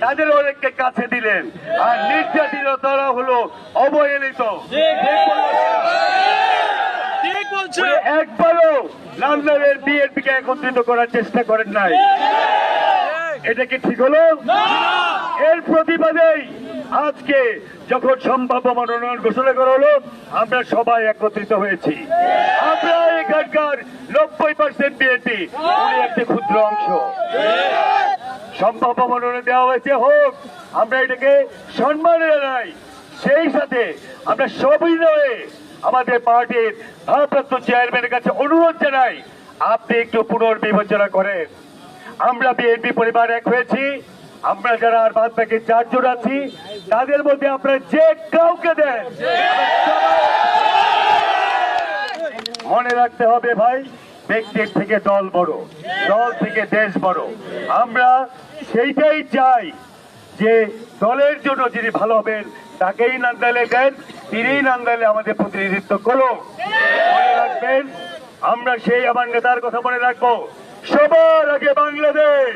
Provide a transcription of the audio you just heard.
তাদের অনেককে কাছে দিলেন, আর নির্যাতিত তারা হলো অবহেলিত। একবারও নান্দাইলের বিএনপি কে একত্রিত করার চেষ্টা করেন নাই। এটা কি ঠিক হলো? এর প্রতিবাদেই আজকে যখন সম্ভাব্য মনোনয়ন ঘোষণা করা হলো, আমরা সবাই একত্রিত হয়েছি। আমরা এখানকার 90% বিএনপি, উনি একটি ক্ষুদ্র অংশ। সম্ভাব্য মনোনয়ন দেওয়া হয়েছে, হোক, আমরা এটাকে সম্মান জানাই। সেই সাথে আমরা সবিনয়ে আমাদের পার্টির ভারপ্রাপ্ত চেয়ারম্যানের কাছে অনুরোধ জানাই, আপনি একটু পুনর্বিবেচনা করেন। আমরা বিএনপি পরিবার এক হয়েছি, আমরা যারা আর বাদ বাকি 4 জন আছি, তাদের মধ্যে আপনারা যে কাউকে দেন, মনে রাখতে হবে ভাই, ব্যক্তির থেকে দল বড়, দল থেকে দেশ বড়। আমরা সেইটাই চাই যে দলের জন্য যিনি ভালো হবেন তাকেই নান্দাইলে দেন, তিনিই নান্দাইলে আমাদের প্রতিনিধিত্ব করুন। মনে রাখবেন, আমরা সেই আমার নেতার কথা মনে রাখবো, সবার আগে বাংলাদেশ।